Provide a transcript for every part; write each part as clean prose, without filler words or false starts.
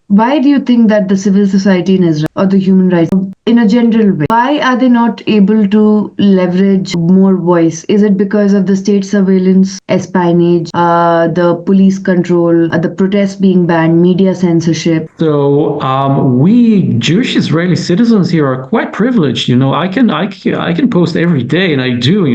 Why do you think that the civil society in Israel or the human rights in a general way, why are they not able to leverage more voice? Is it because of the state surveillance, espionage, the police control, the protests being banned, media censorship? So we Jewish Israeli citizens here are quite privileged. I can post every day, and I do.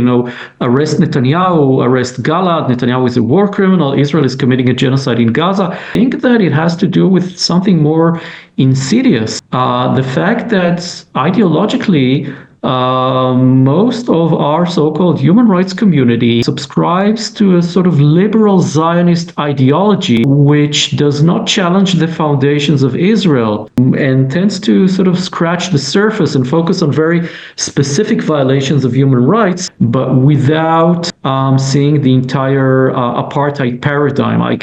Arrest Netanyahu, arrest Galad. Netanyahu is a war criminal. Israel is committing a genocide in Gaza. I think that it has to do with something more insidious. The fact that ideologically most of our so-called human rights community subscribes to a sort of liberal Zionist ideology, which does not challenge the foundations of Israel and tends to sort of scratch the surface and focus on very specific violations of human rights, but without seeing the entire apartheid paradigm.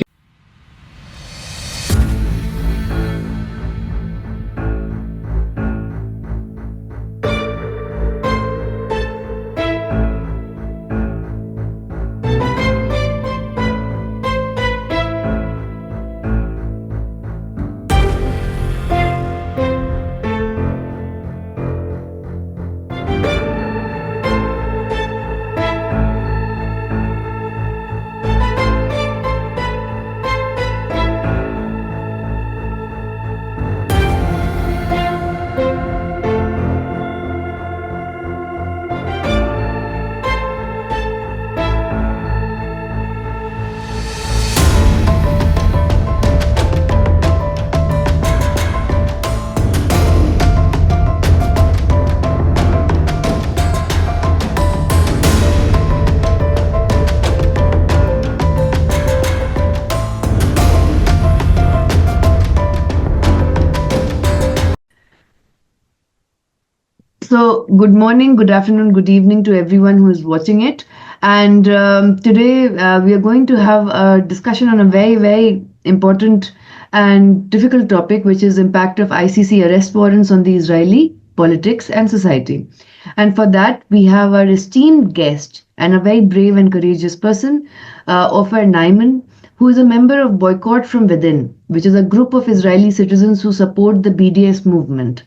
So, good morning, good afternoon, good evening to everyone who is watching it. And today we are going to have a discussion on a very, very important and difficult topic, which is impact of ICC arrest warrants on the Israeli politics and society. And for that, we have our esteemed guest and a very brave and courageous person, Ofer Neiman, who is a member of Boycott from Within, which is a group of Israeli citizens who support the BDS movement.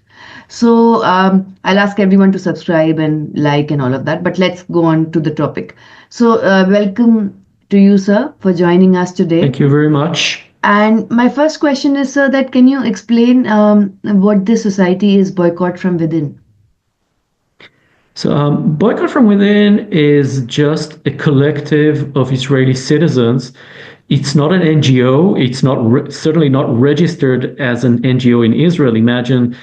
So I'll ask everyone to subscribe and like and all of that, but let's go on to the topic. So welcome to you, sir, for joining us today. Thank you very much. And my first question is, sir, that can you explain what this society is, Boycott from Within? So, Boycott from Within is just a collective of Israeli citizens. It's not an NGO. It's not certainly not registered as an NGO in Israel. Imagine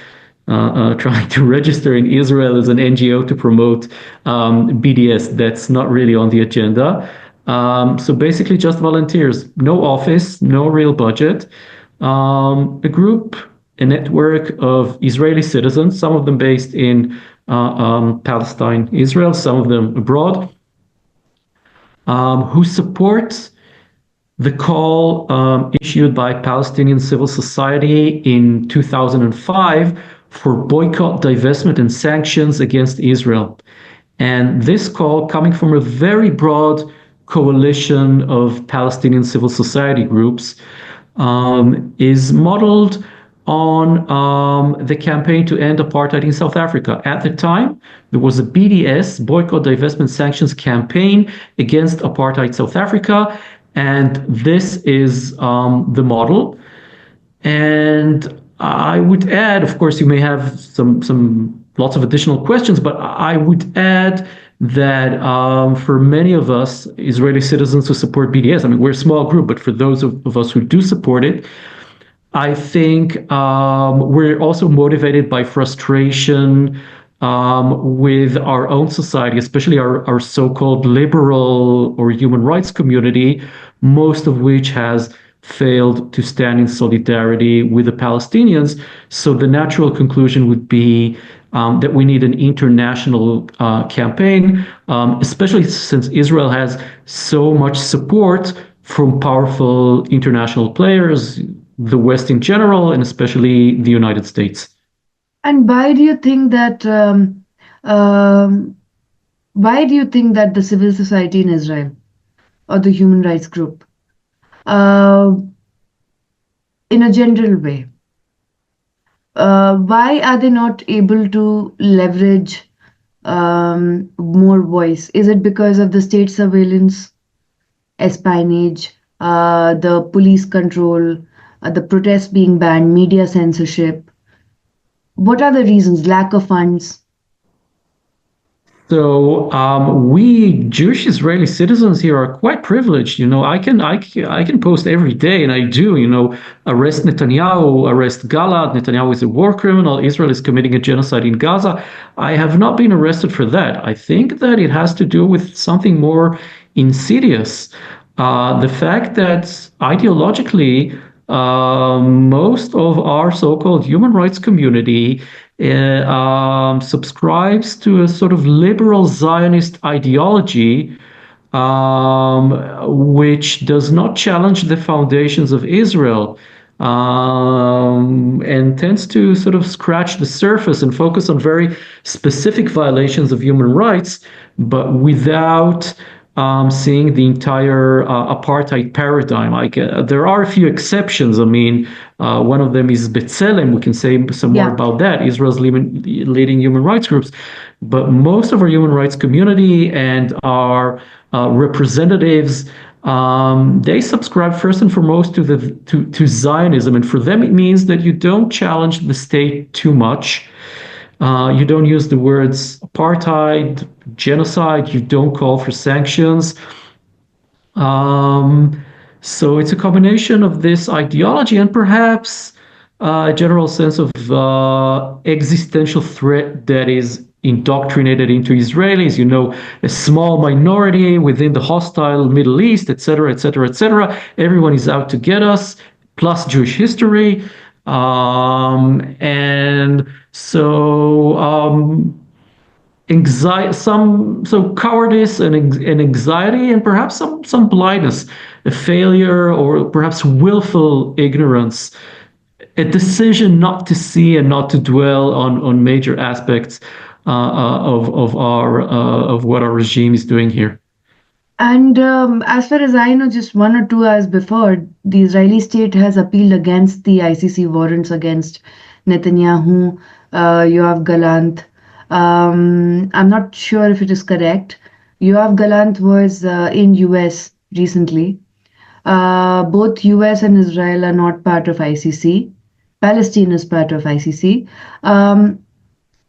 trying to register in Israel as an NGO to promote BDS. That's not really on the agenda. So basically just volunteers, no office, no real budget. A group, a network of Israeli citizens, some of them based in Palestine, Israel, some of them abroad, who support the call issued by Palestinian civil society in 2005 for boycott, divestment, and sanctions against Israel. And this call, coming from a very broad coalition of Palestinian civil society groups, is modeled on the campaign to end apartheid in South Africa. At the time, there was a BDS, Boycott, Divestment, Sanctions campaign against apartheid South Africa, and this is the model. And I would add, of course, you may have some lots of additional questions, but I would add that for many of us Israeli citizens who support BDS, I mean, we're a small group, but for those of us who do support it, I think we're also motivated by frustration with our own society, especially our so-called liberal or human rights community, most of which has failed to stand in solidarity with the Palestinians. So the natural conclusion would be that we need an international campaign, especially since Israel has so much support from powerful international players, the West in general, and especially the United States. And why do you think that the civil society in Israel or the human rights group, in a general way, Why are they not able to leverage more voice? Is it because of the state surveillance, espionage, the police control, the protests being banned, media censorship? What are the reasons? Lack of funds? So we Jewish Israeli citizens here are quite privileged. I can post every day, and I do. Arrest Netanyahu, arrest Galad. Netanyahu is a war criminal. Israel is committing a genocide in Gaza. I have not been arrested for that. I think that it has to do with something more insidious. The fact that ideologically, most of our so-called human rights community subscribes to a sort of liberal Zionist ideology, which does not challenge the foundations of Israel, and tends to sort of scratch the surface and focus on very specific violations of human rights, but without seeing the entire apartheid paradigm. There are a few exceptions. I mean, one of them is B'Tselem. We can say some more Yeah. about that. Israel's leading human rights groups, but most of our human rights community and our representatives, they subscribe first and foremost to Zionism, and for them it means that you don't challenge the state too much. You don't use the words apartheid, genocide. You don't call for sanctions. Um, so it's a combination of this ideology and perhaps a general sense of existential threat that is indoctrinated into Israelis. A small minority within the hostile Middle East, etc., etc., etc. Everyone is out to get us, plus Jewish history. And so anxiety, cowardice and anxiety, and perhaps some blindness, a failure, or perhaps willful ignorance, a decision not to see and not to dwell on major aspects of what our regime is doing here. And as far as I know, just 1 or 2 hours before, the Israeli state has appealed against the ICC warrants against Netanyahu, Yoav Galant. I'm not sure if it is correct. Yoav Galant was in US recently. Both US and Israel are not part of ICC. Palestine is part of ICC.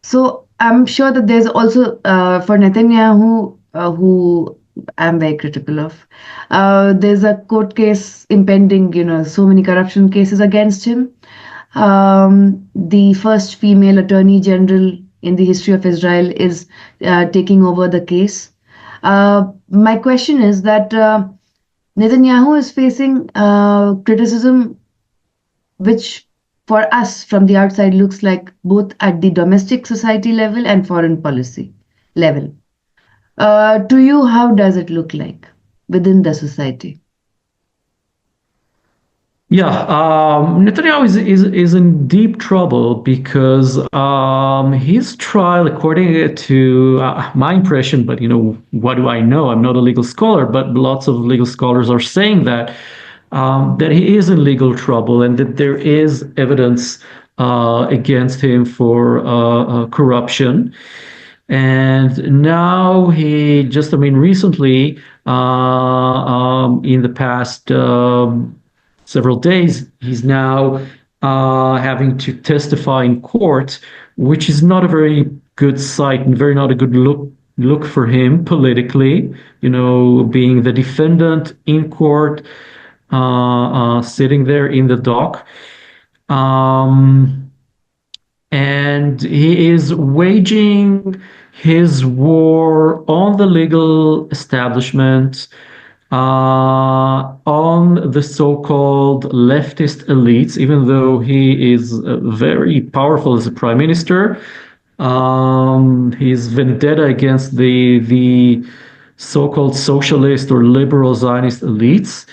So I'm sure that there's also for Netanyahu, who I'm very critical of. There's a court case impending. So many corruption cases against him. The first female attorney general in the history of Israel is taking over the case. My question is that Netanyahu is facing criticism, which for us from the outside looks like both at the domestic society level and foreign policy level. To you, how does it look like within the society? Yeah, Netanyahu is in deep trouble because his trial, according to my impression, but what do I know? I'm not a legal scholar, but lots of legal scholars are saying that he is in legal trouble and that there is evidence against him for corruption. And now recently, in the past several days, he's now having to testify in court, which is not a very good sight and very not a good look for him politically. Being the defendant in court, sitting there in the dock. And he is waging his war on the legal establishment, on the so-called leftist elites, even though he is very powerful as a prime minister. His vendetta against the so-called socialist or liberal Zionist elites.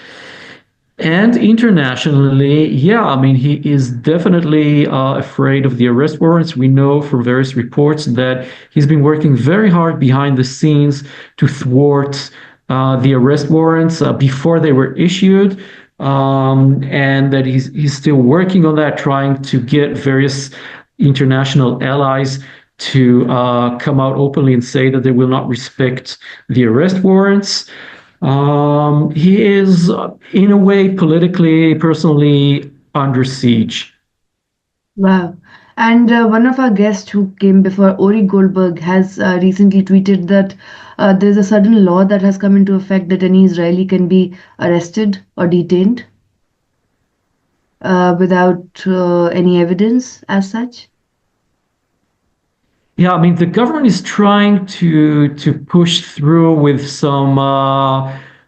And internationally, yeah, I mean, he is definitely afraid of the arrest warrants. We know from various reports that he's been working very hard behind the scenes to thwart the arrest warrants before they were issued. and that he's still working on that, trying to get various international allies to come out openly and say that they will not respect the arrest warrants. He is, in a way, politically, personally under siege. Wow. And one of our guests who came before, Ori Goldberg, has recently tweeted that there's a sudden law that has come into effect that any Israeli can be arrested or detained without any evidence as such. Yeah, I mean the government is trying to push through with some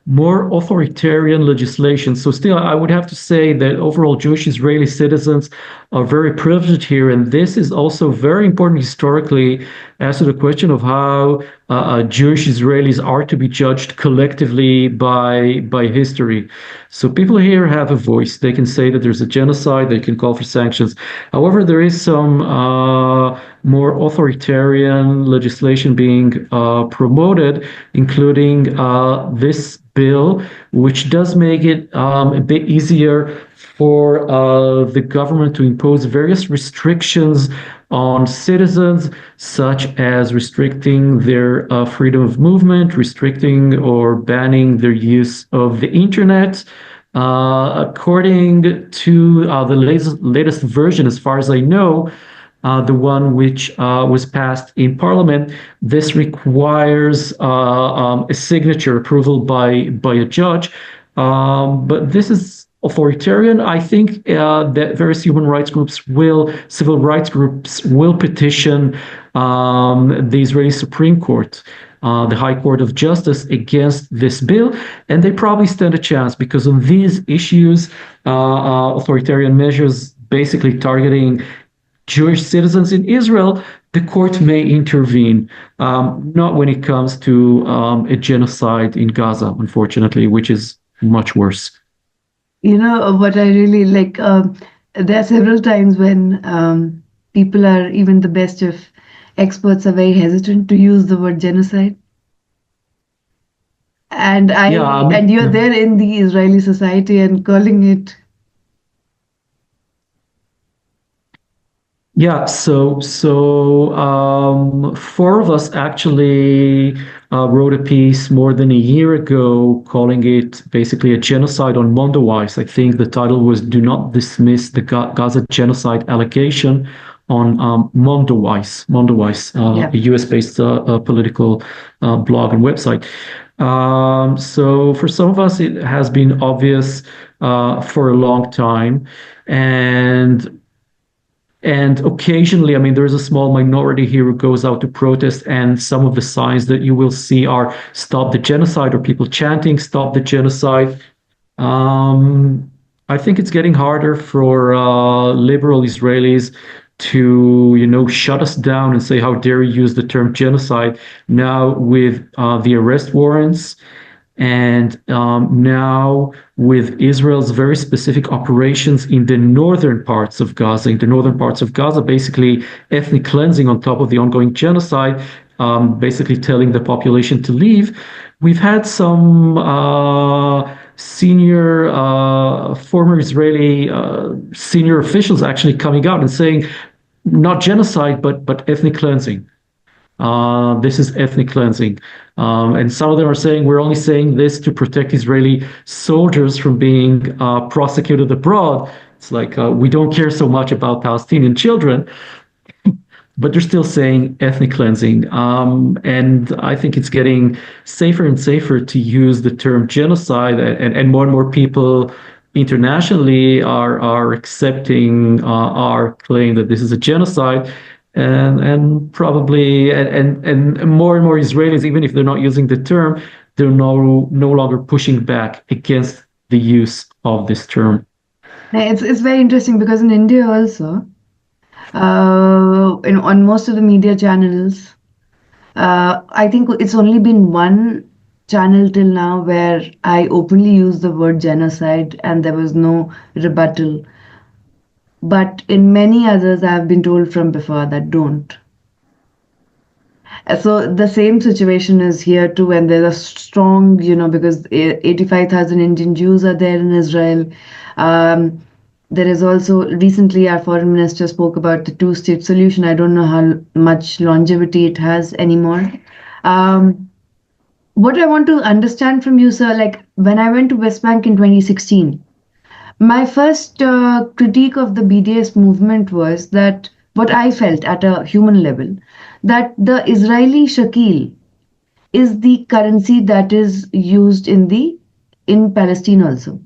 more authoritarian legislation. So still, I would have to say that overall Jewish Israeli citizens are very privileged here, and this is also very important historically as to the question of how Jewish Israelis are to be judged collectively by history. So people here have a voice. They can say that there's a genocide. They can call for sanctions. However, there is some more authoritarian legislation being promoted, including this bill, which does make it a bit easier for the government to impose various restrictions on citizens, such as restricting their freedom of movement, restricting or banning their use of the internet. According to the latest version, as far as I know, the one which was passed in Parliament, this requires a signature approval by a judge. But this is authoritarian. I think that various civil rights groups will petition the Israeli Supreme Court, the High Court of Justice, against this bill, and they probably stand a chance because on these issues, authoritarian measures basically targeting Jewish citizens in Israel, the court may intervene, not when it comes to a genocide in Gaza, unfortunately, which is much worse. You know what I really like? There are several times when people are, even the best of experts, are very hesitant to use the word genocide. And Yeah, I and mean, you're there in the Israeli society and calling it. yeah, four of us actually wrote a piece more than a year ago calling it basically a genocide on Mondoweiss. I think the title was "Do Not Dismiss the Gaza Genocide Allegation on Mondoweiss." Mondoweiss, Yeah. a US-based political blog and website. So for some of us, it has been obvious for a long time, and occasionally, I mean, there is a small minority here who goes out to protest, and some of the signs that you will see are "Stop the Genocide" or people chanting "Stop the Genocide." Um, I think it's getting harder for liberal Israelis to, shut us down and say, "How dare you use the term genocide?" Now with the arrest warrants and now, with Israel's very specific operations in the northern parts of Gaza, basically ethnic cleansing on top of the ongoing genocide, basically telling the population to leave, we've had some senior, former Israeli senior officials actually coming out and saying, not genocide, but ethnic cleansing. This is ethnic cleansing. And some of them are saying we're only saying this to protect Israeli soldiers from being prosecuted abroad. It's like we don't care so much about Palestinian children, but they're still saying ethnic cleansing. And I think it's getting safer and safer to use the term genocide, and more people internationally are accepting our claim that this is a genocide. And probably and more and more Israelis, even if they're not using the term, they're no longer pushing back against the use of this term. It's very interesting because in India also, on most of the media channels, I think it's only been one channel till now where I openly used the word genocide and there was no rebuttal. But in many others, I have been told from before that don't. So the same situation is here too, and there's a strong, because 85,000 Indian Jews are there in Israel. Um, there is also recently our foreign minister spoke about the two-state solution. I don't know how much longevity it has anymore. Um, what I want to understand from you, sir, like when I went to West Bank in 2016, my first critique of the BDS movement was that what I felt at a human level, that the Israeli shekel is the currency that is used in Palestine also.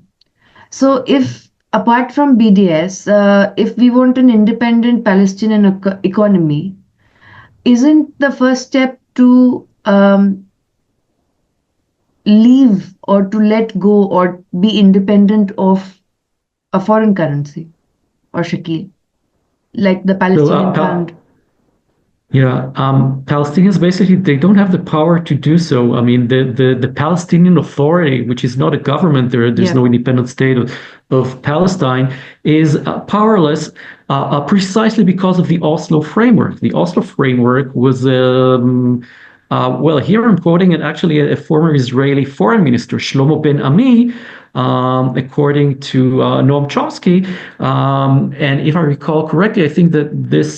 So if apart from BDS, if we want an independent Palestinian economy, isn't the first step to leave or to let go or be independent of a foreign currency or shekel, like the So, Palestinian pound? yeah, Palestinians basically they don't have the power to do so. I mean, the Palestinian Authority, which is not a government, there's Yeah. no independent state of Palestine, is powerless precisely because of the Oslo framework. The Oslo framework was well, here I'm quoting it actually a former Israeli foreign minister, Shlomo Ben Ami, according to Noam Chomsky. And if I recall correctly, I think that this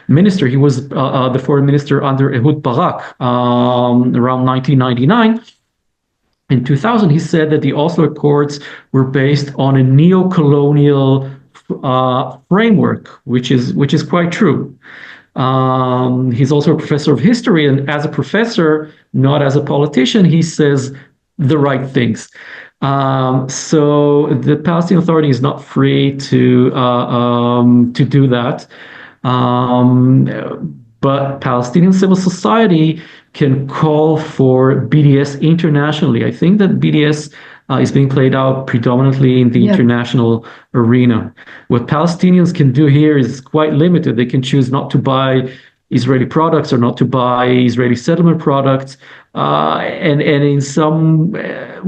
minister, he was the foreign minister under Ehud Barak around 1999. In 2000, he said that the Oslo Accords were based on a neo-colonial framework, which is quite true. He's also a professor of history, and as a professor, not as a politician, he says the right things. So the Palestinian Authority is not free to do that. But Palestinian civil society can call for BDS internationally. I think that BDS is being played out predominantly in the Yeah. international arena. What Palestinians can do here is quite limited. They can choose not to buy Israeli products or not to buy Israeli settlement products. And in some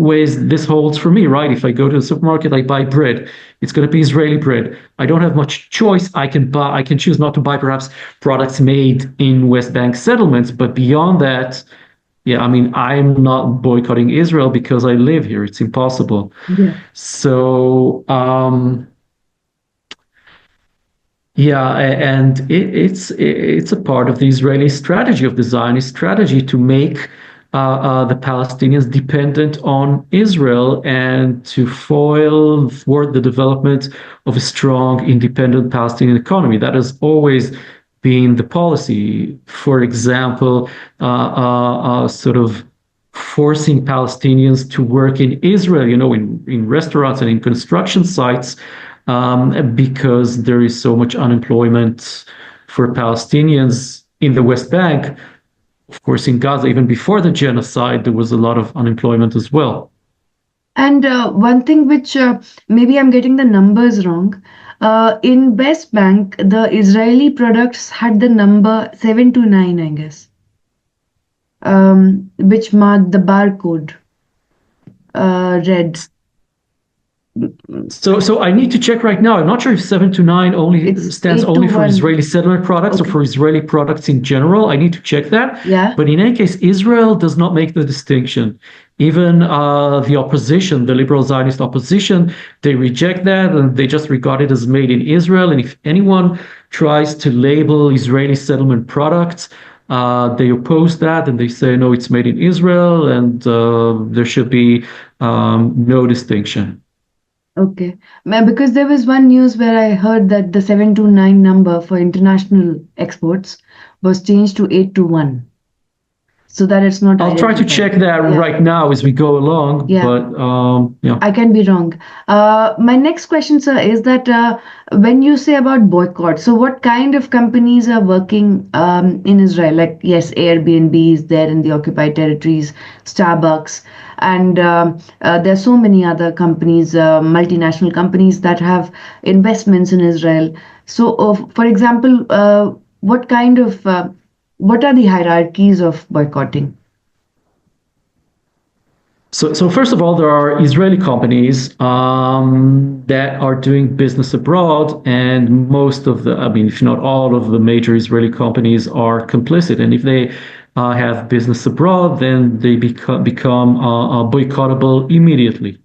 ways, this holds for me, right? If I go to the supermarket, I buy bread. It's going to be Israeli bread. I don't have much choice. I can choose not to buy perhaps products made in West Bank settlements. But beyond that, yeah, I mean, I'm not boycotting Israel because I live here. It's impossible. Yeah. So, yeah, and it's a part of the Israeli strategy, of the Zionist strategy, to make the Palestinians dependent on Israel and to thwart the development of a strong, independent Palestinian economy. That has always been the policy. For example, sort of forcing Palestinians to work in Israel, in restaurants and in construction sites, because there is so much unemployment for Palestinians in the West Bank. Of course, in Gaza, even before the genocide, there was a lot of unemployment as well. And one thing which maybe I'm getting the numbers wrong. In West Bank, the Israeli products had the number 729, I guess, which marked the barcode red. So I need to check right now. I'm not sure if 729 only It's stands only for 821. Israeli settlement products or Okay. for Israeli products in general. I need to check that. Yeah. But in any case, Israel does not make the distinction. Even the opposition, the liberal Zionist opposition, they reject that and they just regard it as made in Israel. And if anyone tries to label Israeli settlement products, they oppose that and they say, no, it's made in Israel and there should be no distinction. Okay. Because there was one news where I heard that the 729 number for international exports was changed to 821 so that it's not I'll try to identified. check that Yeah. right now as we go along, Yeah. but yeah. I can be wrong. My next question, sir, is that when you say about boycott, so what kind of companies are working in Israel? Like, yes, Airbnb is there in the occupied territories, Starbucks, and there are so many other companies, multinational companies that have investments in Israel. So, for example, what are the hierarchies of boycotting? So first of all, there are Israeli companies that are doing business abroad, and most of the, I mean, if not all of the major Israeli companies are complicit. And if they have business abroad, then they become boycottable immediately.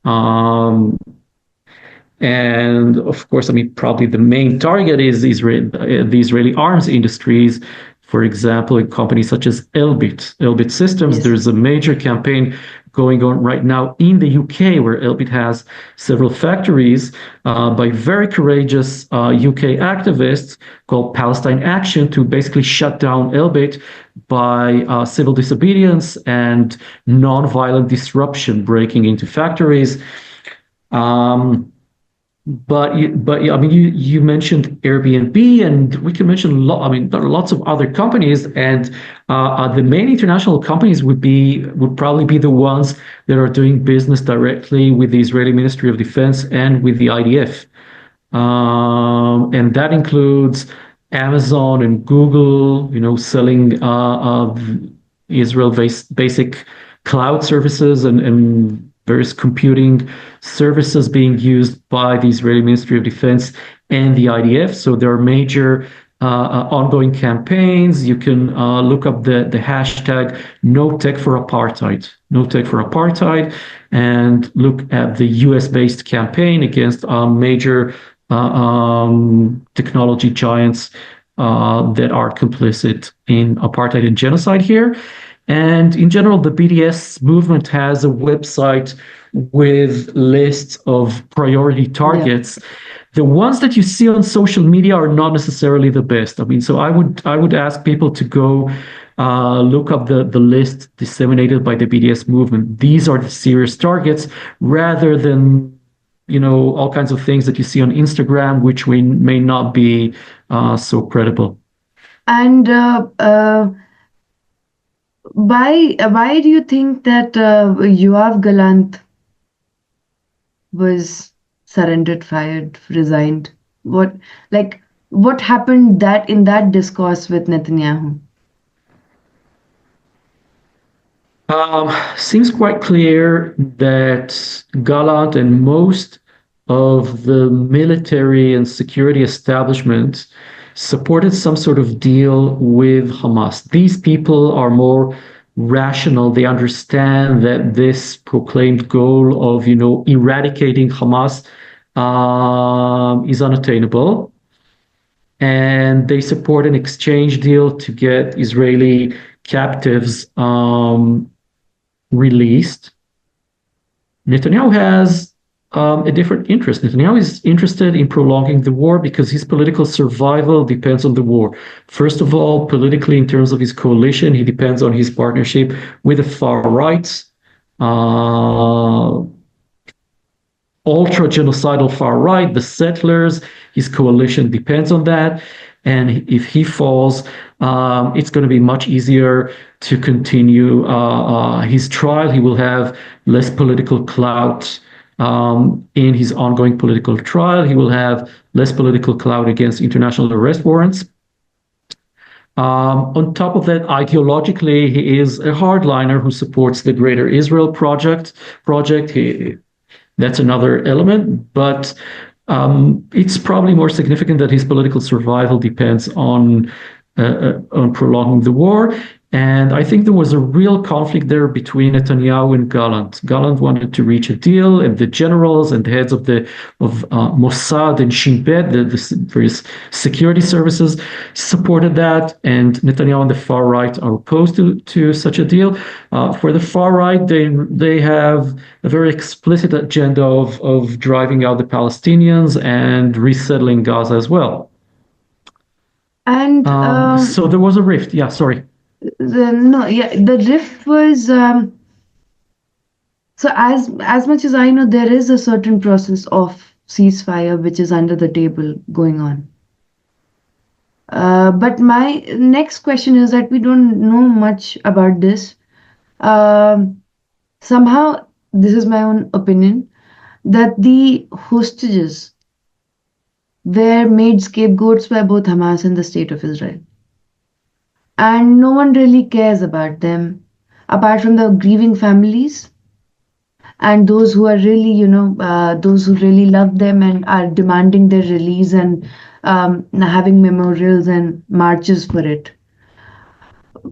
Um, and of course, I mean, probably the main target is the Israeli arms industries. For example, in companies such as Elbit Systems, Yes. there's a major campaign going on right now in the UK, where Elbit has several factories by very courageous UK activists called Palestine Action to basically shut down Elbit by civil disobedience and non-violent disruption, breaking into factories. Um, but yeah, I mean, you mentioned Airbnb, and we can mention I mean, there are lots of other companies, and the main international companies would probably be the ones that are doing business directly with the Israeli Ministry of Defense and with the IDF, and that includes Amazon and Google, you know, selling Israel basic cloud services and various computing services being used by the Israeli Ministry of Defense and the IDF. So there are major ongoing campaigns. You can look up the hashtag No Tech for Apartheid, No Tech for Apartheid, and look at the US based campaign against major technology giants that are complicit in apartheid and genocide here. And in general, the BDS movement has a website with lists of priority Yeah. targets. The ones that you see on social media are not necessarily the best. I mean, so I would ask people to go look up the list disseminated by the BDS movement. These are the serious targets, rather than all kinds of things that you see on Instagram, which we may not be so credible. And why do you think that Yoav Galant was surrendered, fired, resigned? What like what happened that in that discourse with Netanyahu? Seems quite clear that Gallant and most of the military and security establishment supported some sort of deal with Hamas. These people are more rational. They understand that this proclaimed goal of, eradicating Hamas is unattainable, and they support an exchange deal to get Israeli captives released. Netanyahu has a different interest. Netanyahu is interested in prolonging the war because his political survival depends on the war. First of all, politically, in terms of his coalition, he depends on his partnership with the far right, uh, ultra genocidal far right, the settlers. His coalition depends on that. And if he falls, it's going to be much easier to continue his trial. He will have less political clout in his ongoing political trial. He will have less political clout against international arrest warrants. On top of that, ideologically, he is a hardliner who supports the Greater Israel Project. That's another element, but it's probably more significant that his political survival depends on prolonging the war. And I think there was a real conflict there between Netanyahu and Gallant. Gallant wanted to reach a deal, and the generals and the heads of Mossad and Shin Bet, the various security services, supported that. And Netanyahu and the far right are opposed to such a deal. For the far right, they have a very explicit agenda of driving out the Palestinians and resettling Gaza as well. And So there was a rift. Yeah, sorry. no, yeah, the rift was so as much as I know, there is a certain process of ceasefire which is under the table going on. But my next question is that we don't know much about this. Um, Somehow, this is my own opinion, that the hostages were made scapegoats by both Hamas and the state of Israel. And no one really cares about them. apart from the grieving families and those who are really, those who really love them and are demanding their release and having memorials and marches for it.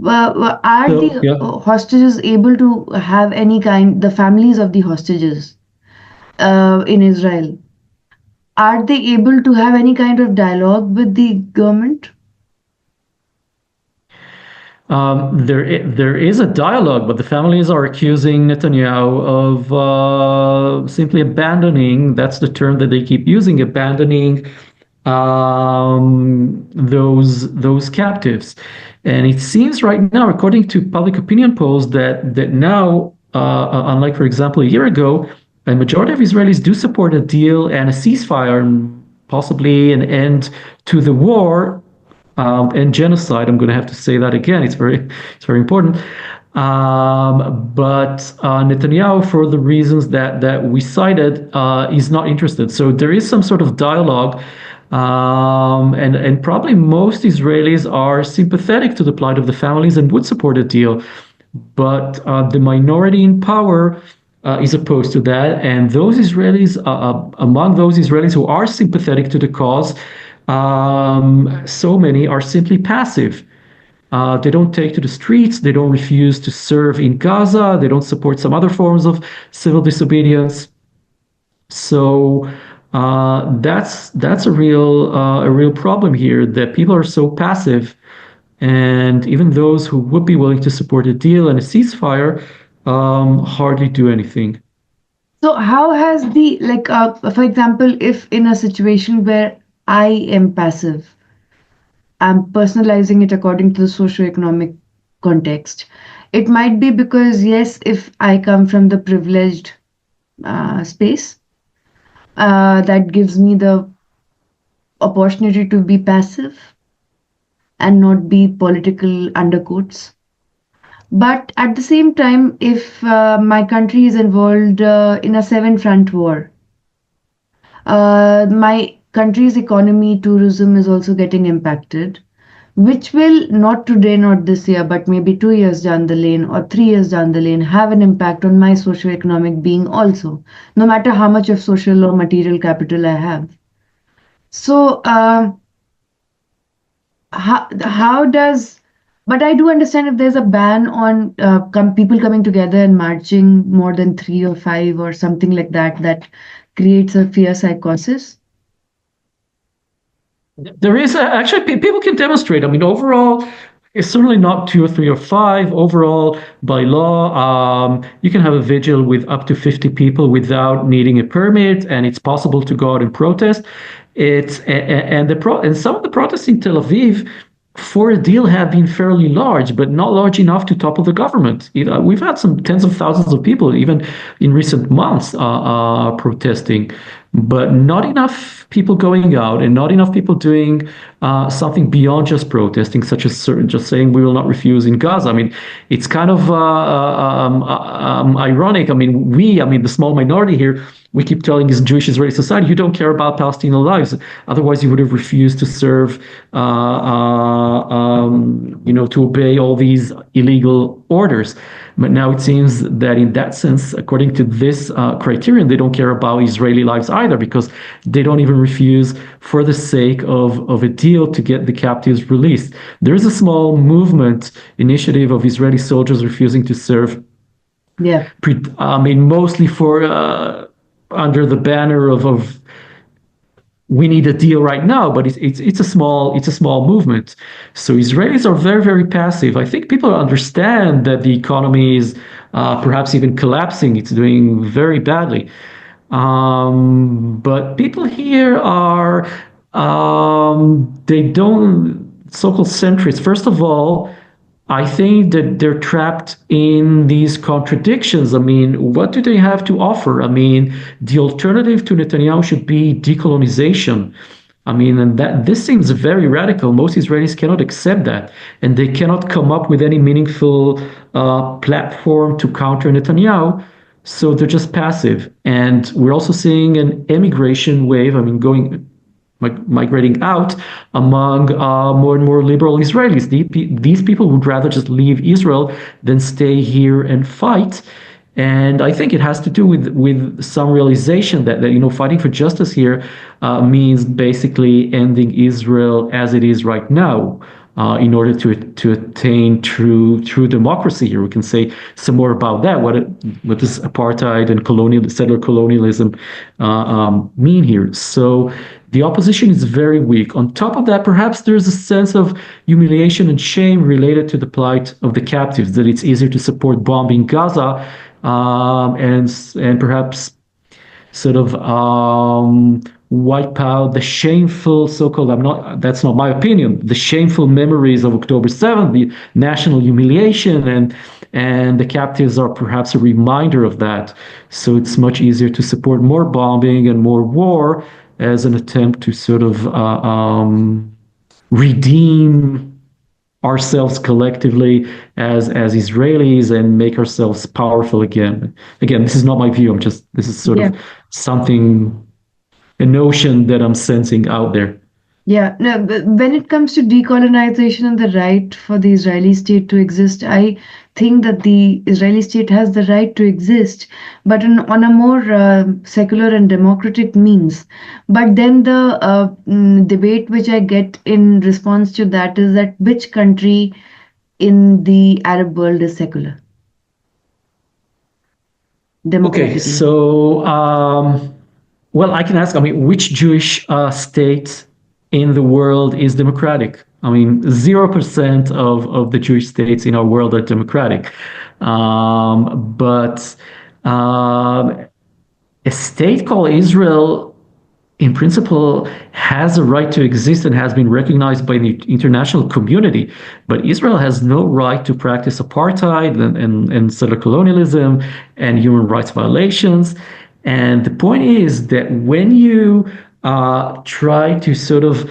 Are So, the yeah. hostages able to have any kind, the families of the hostages in Israel, are they able to have any kind of dialogue with the government? There is a dialogue, but the families are accusing Netanyahu of simply abandoning. That's the term that they keep using, abandoning those captives. And it seems right now, according to public opinion polls, that now, unlike for example a year ago, a majority of Israelis do support a deal and a ceasefire and possibly an end to the war and genocide. I'm going to have to say that again. It's very important. But Netanyahu, for the reasons that we cited, is not interested. So there is some sort of dialogue, and probably most Israelis are sympathetic to the plight of the families and would support a deal. But the minority in power is opposed to that, and those Israelis, among those Israelis who are sympathetic to the cause, so many are simply passive. They don't take to the streets. They don't refuse to serve in Gaza. They don't support some other forms of civil disobedience. So that's a real problem here that people are so passive, and even those who would be willing to support a deal and a ceasefire hardly do anything. So how has the, like, for example, if in a situation where I am passive, I'm personalizing it according to the socioeconomic context. It might be because, yes, if I come from the privileged space, that gives me the opportunity to be passive and not be political undercoats. But at the same time, if my country is involved in a seven front war, my country's economy, tourism is also getting impacted, which will not today, not this year, but maybe 2 years down the lane or 3 years down the lane have an impact on my socioeconomic being also, no matter how much of social or material capital I have. So, how does, but I do understand if there's a ban on people coming together and marching more than three or five or something like that, that creates a fear psychosis. There is actually people can demonstrate. I mean, overall, it's certainly not two or three or five. Overall, by law, you can have a vigil with up to 50 people without needing a permit, and it's possible to go out and protest. And some of the protests in Tel Aviv for a deal have been fairly large, but not large enough to topple the government. We've had some tens of thousands of people, even in recent months, protesting, but not enough people going out and not enough people doing something beyond just protesting, such as just saying we will not refuse in Gaza. I mean, it's kind of ironic. I mean, the small minority here, we keep telling this Jewish Israeli society, you don't care about Palestinian lives. Otherwise, you would have refused to serve, to obey all these illegal orders. But now it seems that in that sense, according to this criterion, they don't care about Israeli lives either, because they don't even refuse for the sake of a deal to get the captives released. There is a small movement initiative of Israeli soldiers refusing to serve. Yeah. Mostly for under the banner of we need a deal right now, but it's a small movement. So Israelis are very, very passive. I think people understand that the economy is perhaps even collapsing. It's doing very badly. But people here are they don't, so-called centrists. First of all, I think that they're trapped in these contradictions. I mean, what do they have to offer? I mean, the alternative to Netanyahu should be decolonization. I mean, and that this seems very radical. Most Israelis cannot accept that, and they cannot come up with any meaningful platform to counter Netanyahu. So they're just passive. And we're also seeing an emigration wave. I mean, going migrating out among more and more liberal Israelis. These people would rather just leave Israel than stay here and fight. And I think it has to do with some realization that fighting for justice here means basically ending Israel as it is right now. In order to attain true democracy here, we can say some more about that. What does apartheid and settler colonialism mean here? So the opposition is very weak. On top of that, perhaps there's a sense of humiliation and shame related to the plight of the captives. That it's easier to support bombing Gaza and perhaps sort of wipe out the shameful so-called, that's not my opinion, the shameful memories of October 7th, the national humiliation, and the captives are perhaps a reminder of that. So it's much easier to support more bombing and more war as an attempt to sort of redeem ourselves collectively as Israelis and make ourselves powerful again. Again, this is not my view. This is sort of something, a notion that I'm sensing out there. Yeah, no, when it comes to decolonization and the right for the Israeli state to exist, I think that the Israeli state has the right to exist, but on a more secular and democratic means. But then the debate which I get in response to that is that which country in the Arab world is secular? Okay, so well, I can ask. I mean, which Jewish state in the world is democratic? I mean, 0% of the Jewish states in our world are democratic. But a state called Israel, in principle, has a right to exist and has been recognized by the international community. But Israel has no right to practice apartheid and settler colonialism and human rights violations. And the point is that when you try to sort of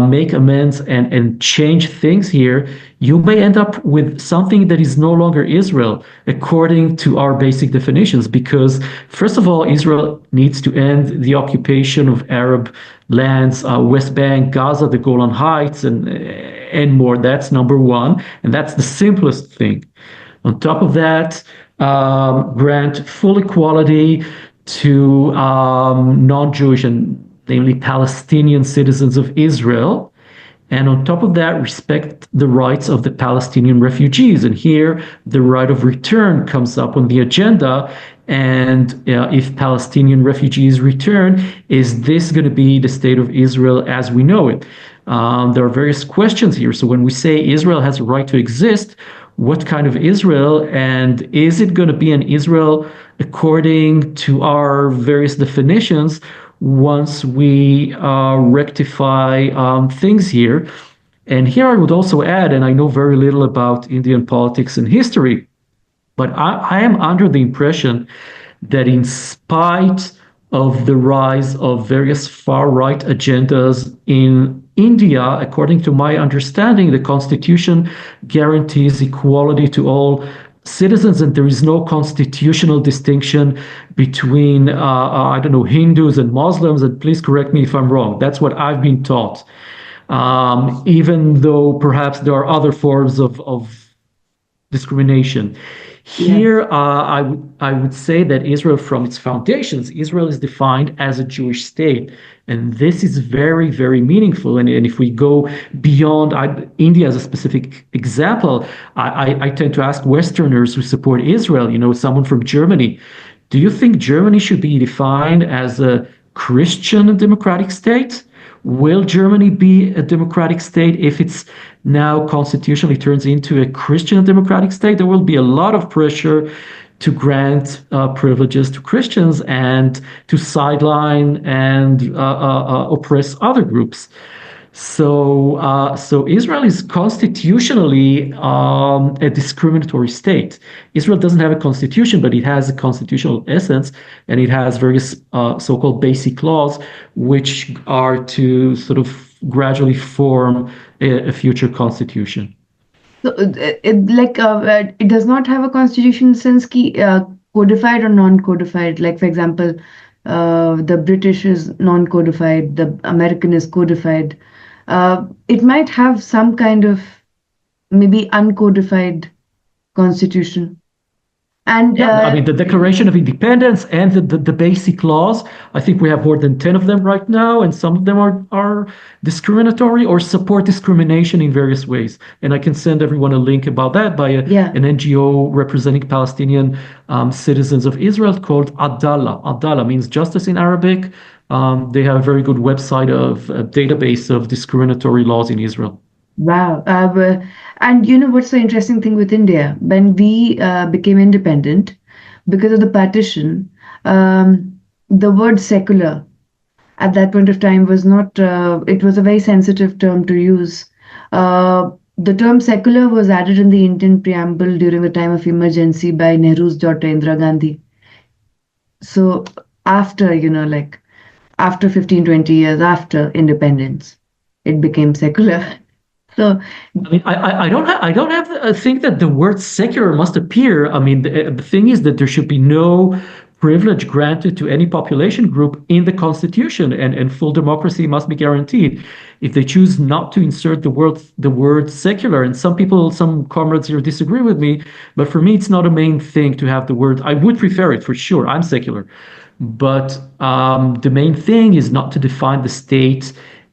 make amends and change things here, you may end up with something that is no longer Israel, according to our basic definitions. Because, first of all, Israel needs to end the occupation of Arab lands, West Bank, Gaza, the Golan Heights, and more. That's number one. And that's the simplest thing. On top of that, grant full equality to non-Jewish and namely Palestinian citizens of Israel. And on top of that, respect the rights of the Palestinian refugees. And here, the right of return comes up on the agenda. And if Palestinian refugees return, is this going to be the state of Israel as we know it? There are various questions here. So when we say Israel has a right to exist, what kind of Israel? And is it going to be an Israel according to our various definitions once we rectify things here? And here I would also add, and I know very little about Indian politics and history, but I am under the impression that in spite of the rise of various far-right agendas in India, according to my understanding, the constitution guarantees equality to all citizens, and there is no constitutional distinction between, I don't know, Hindus and Muslims, and please correct me if I'm wrong. That's what I've been taught. Even though perhaps there are other forms of discrimination. Here, I would say that Israel, from its foundations, Israel is defined as a Jewish state. And this is very, very meaningful. And if we go beyond India as a specific example, I tend to ask Westerners who support Israel, someone from Germany, do you think Germany should be defined as a Christian democratic state? Will Germany be a democratic state if it's now constitutionally turns into a Christian democratic state? There will be a lot of pressure to grant privileges to Christians and to sideline and oppress other groups. So Israel is constitutionally a discriminatory state. Israel doesn't have a constitution, but it has a constitutional essence, and it has various so-called basic laws, which are to sort of gradually form a future constitution. So, it does not have a constitution since codified or non-codified. Like, for example, The British is non-codified, the American is codified. It might have some kind of maybe uncodified constitution. And Yeah, I mean, the Declaration of Independence and the basic laws, I think we have more than 10 of them right now, and some of them are discriminatory or support discrimination in various ways. And I can send everyone a link about that by yeah, an NGO representing Palestinian citizens of Israel called Adala. Adala means justice in Arabic. They have a very good website of a database of discriminatory laws in Israel. wow. And you know what's the interesting thing with India? When we became independent, because of the partition, the word secular at that point of time was not, it was a very sensitive term to use. The term secular was added in the Indian preamble during the time of emergency by Nehru's daughter Indira Gandhi. So after, like after 15, 20 years after independence, it became secular. So I mean, I don't have, I think that the word secular must appear. I mean, the thing is that there should be no privilege granted to any population group in the Constitution, and full democracy must be guaranteed. If they choose not to insert the word secular, and some people, some comrades here disagree with me, but for me, it's not a main thing to have the word. I would prefer it for sure. I'm secular, but the main thing is not to define the state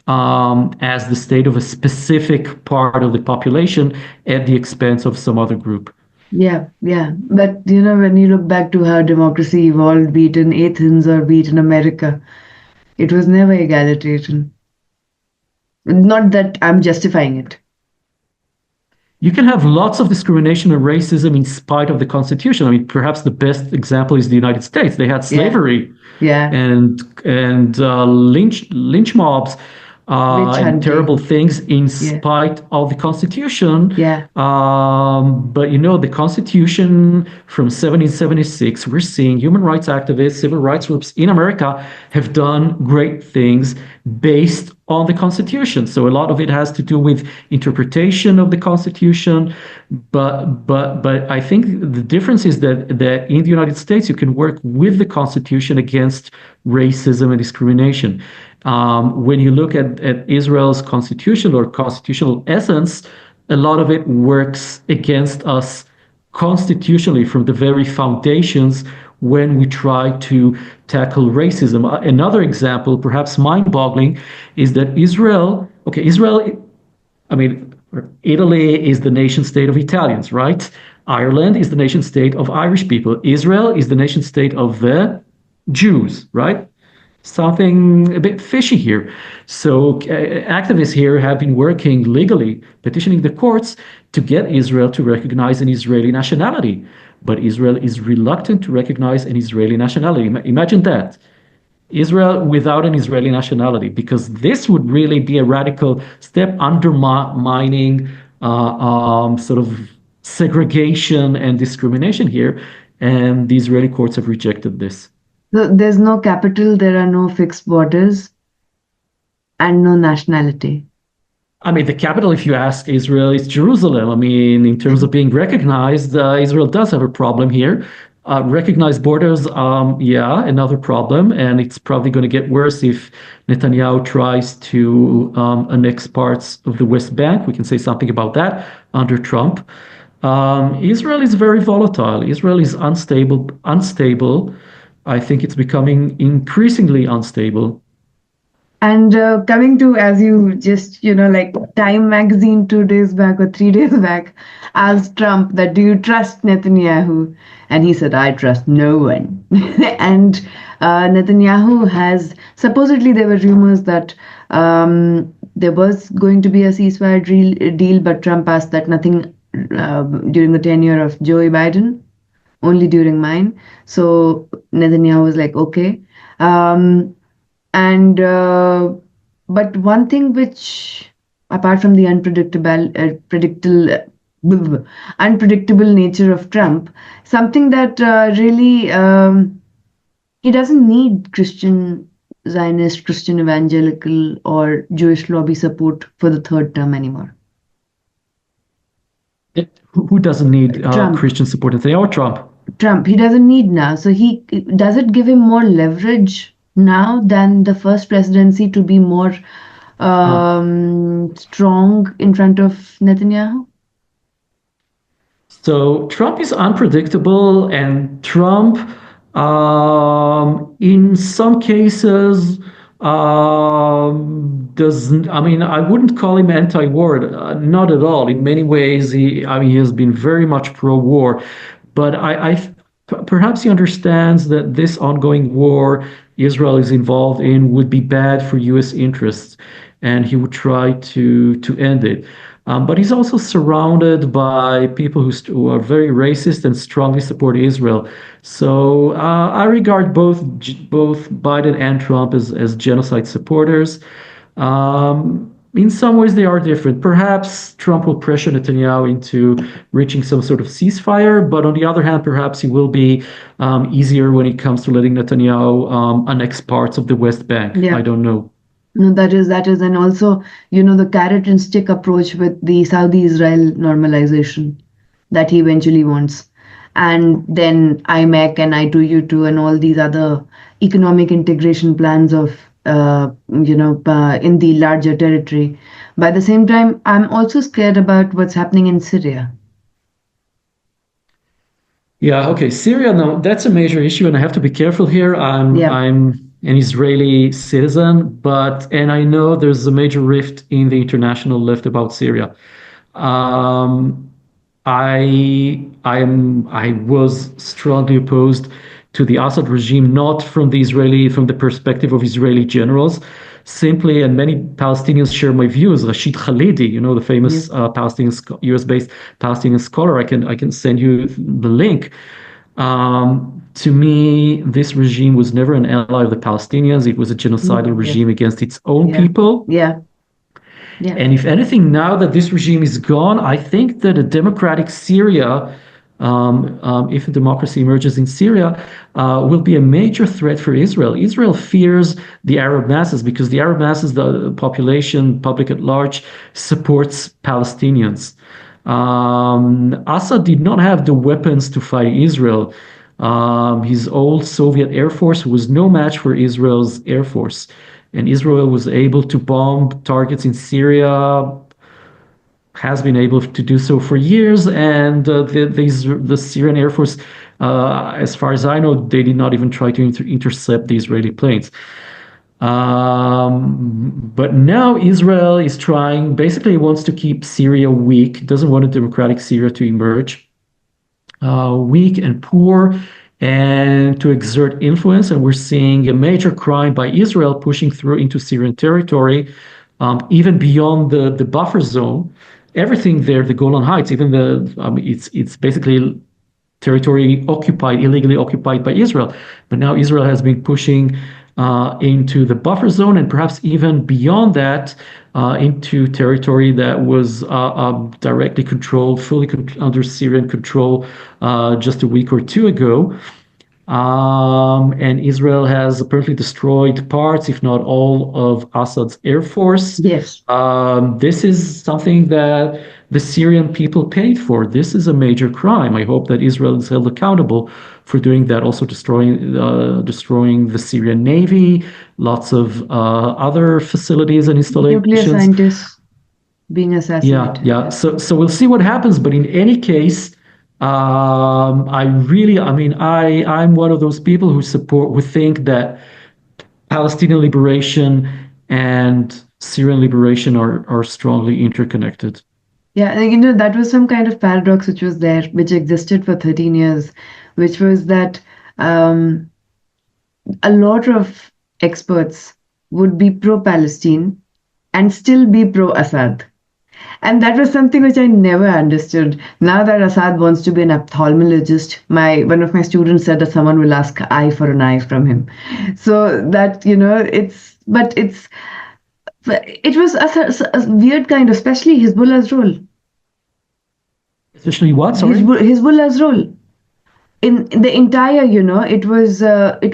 as the state of a specific part of the population at the expense of some other group. yeah, yeah. But when you look back to how democracy evolved, be it in Athens or be it in America, it was never egalitarian. Not that I'm justifying it. You can have lots of discrimination and racism in spite of the Constitution. I mean, perhaps the best example is the United States. They had Yeah, slavery yeah. and lynch mobs Witch and terrible hunting. things in Yeah, spite of the Constitution. yeah, But the Constitution from 1776, we're seeing human rights activists, civil rights groups in America have done great things based on the Constitution. So a lot of it has to do with interpretation of the Constitution. But I think the difference is that in the United States you can work with the Constitution against racism and discrimination. When you look at Israel's constitution or constitutional essence, a lot of it works against us constitutionally from the very foundations when we try to tackle racism. Another example, perhaps mind-boggling, is that I mean, Italy is the nation state of Italians, right? Ireland is the nation state of Irish people. Israel is the nation state of the Jews, right? Something a bit fishy here. So activists here have been working legally, petitioning the courts to get Israel to recognize an Israeli nationality. But Israel is reluctant to recognize an Israeli nationality. Imagine that. Israel without an Israeli nationality, because this would really be a radical step undermining sort of segregation and discrimination here. And the Israeli courts have rejected this. so there's no capital, there are no fixed borders, and no nationality. I mean, the capital, if you ask Israel, is Jerusalem. I mean, in terms of being recognized, Israel does have a problem here. Recognized borders, yeah, another problem. And it's probably going to get worse if Netanyahu tries to annex parts of the West Bank. We can say something about that under Trump. Israel is very volatile. Israel is unstable. I think it's becoming increasingly unstable. And coming to, as you just, like Time Magazine 2 days back or 3 days back asked Trump that, do you trust Netanyahu? And he said, I trust no one. And Netanyahu has, supposedly there were rumors that there was going to be a ceasefire deal, but Trump asked that nothing during the tenure of Joe Biden, only during mine. So Netanyahu was like, okay. And but one thing which, apart from the unpredictable nature of Trump, something that really he doesn't need Christian Zionist, Christian evangelical, or Jewish lobby support for the third term anymore. Who doesn't need Trump. Christian support? Netanyahu or Trump? Trump. He doesn't need now. So he does it give him more leverage now than the first presidency to be more Uh, strong in front of Netanyahu? So Trump is unpredictable, and Trump, in some cases, doesn't. I mean, I wouldn't call him anti-war, not at all. In many ways, I mean, he has been very much pro-war, but perhaps he understands that this ongoing war Israel is involved in would be bad for U.S. interests, and he would try to end it. But he's also surrounded by people who are very racist and strongly support Israel. So I regard both Biden and Trump as genocide supporters. In some ways, they are different. Perhaps Trump will pressure Netanyahu into reaching some sort of ceasefire, but on the other hand, perhaps he will be easier when it comes to letting Netanyahu annex parts of the West Bank. Yeah. I don't know. No, that is, and also, the carrot and stick approach with the Saudi-Israel normalization that he eventually wants. And then IMEC and I2U2 and all these other economic integration plans of, in the larger territory. By the same time, I'm also scared about what's happening in Syria. Yeah, okay. Syria, no, that's a major issue, and I have to be careful here. Yeah, I'm an Israeli citizen, and I know there's a major rift in the international left about Syria. Um, I was strongly opposed to the Assad regime, not from the perspective of Israeli generals, simply, and many Palestinians share my views. Rashid Khalidi, the famous yes, Palestinian US-based Palestinian scholar, I can send you the link. To me, this regime was never an ally of the Palestinians. It was a genocidal yeah, regime against its own yeah, people. yeah, yeah. And if anything, now that this regime is gone, I think that a democratic Syria, if a democracy emerges in Syria, will be a major threat for Israel. Israel fears the Arab masses because the Arab masses, the population, public at large, supports Palestinians. Assad did not have the weapons to fight Israel. His old Soviet Air Force was no match for Israel's Air Force. And Israel was able to bomb targets in Syria, has been able to do so for years. And the Syrian Air Force, as far as I know, they did not even try to intercept the Israeli planes. But now Israel is trying, basically wants to keep Syria weak, doesn't want a democratic Syria to emerge, weak and poor, and to exert influence. And we're seeing a major crime by Israel pushing through into Syrian territory, even beyond the buffer zone. Everything there, the Golan Heights, even it's basically territory occupied, illegally occupied by Israel. But now Israel has been pushing into the buffer zone and perhaps even beyond that into territory that was directly controlled, fully under Syrian control just a week or two ago. And Israel has apparently destroyed parts, if not all, of Assad's air force. Yes. This is something that the Syrian people paid for. This is a major crime. I hope that Israel is held accountable for doing that, also destroying the Syrian Navy, lots of other facilities and Nuclear installations. scientists being Yeah, assassinated. yeah. So we'll see what happens. But in any case, I'm one of those people who think that Palestinian liberation and Syrian liberation are strongly interconnected. Yeah, that was some kind of paradox which was there, which existed for 13 years, which was that um, a lot of experts would be pro-Palestine and still be pro-Assad. And that was something which I never understood. Now that Assad wants to be an ophthalmologist, one of my students said that someone will ask eye for an eye from him. So that, it was a weird kind, especially Hezbollah's role. Especially what? Sorry. Hezbollah's role in the entire, it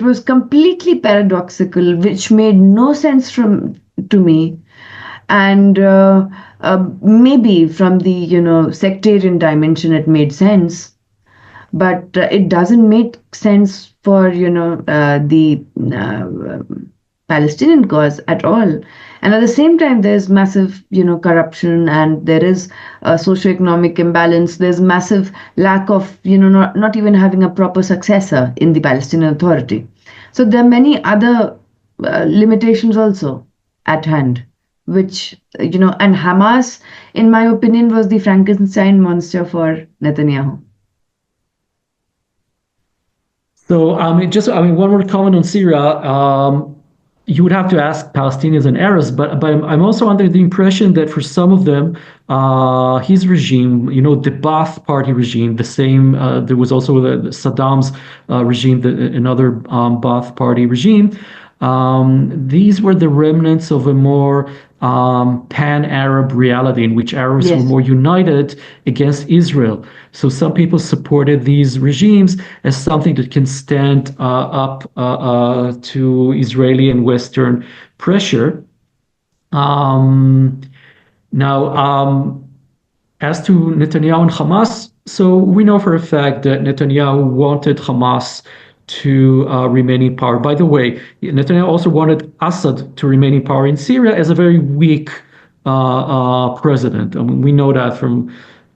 was completely paradoxical, which made no sense to me. And maybe from the sectarian dimension it made sense, but it doesn't make sense for the uh, Palestinian cause at all. And at the same time, there's massive, corruption, and there is a socioeconomic imbalance. There's massive lack of, not even having a proper successor in the Palestinian Authority. So there are many other limitations also at hand, which, and Hamas, in my opinion, was the Frankenstein monster for Netanyahu. So, one more comment on Syria. You would have to ask Palestinians and Arabs, but I'm also under the impression that for some of them, his regime, the Ba'ath Party regime, the same, there was also Saddam's regime, another Ba'ath Party regime. These were the remnants of a more pan-Arab reality in which Arabs were Yes. more united against Israel. So some people supported these regimes as something that can stand up to Israeli and Western pressure. Um, now, as to Netanyahu and Hamas, so we know for a fact that Netanyahu wanted Hamas to remain in power. By the way, Netanyahu also wanted Assad to remain in power in Syria as a very weak president. I mean, we know that from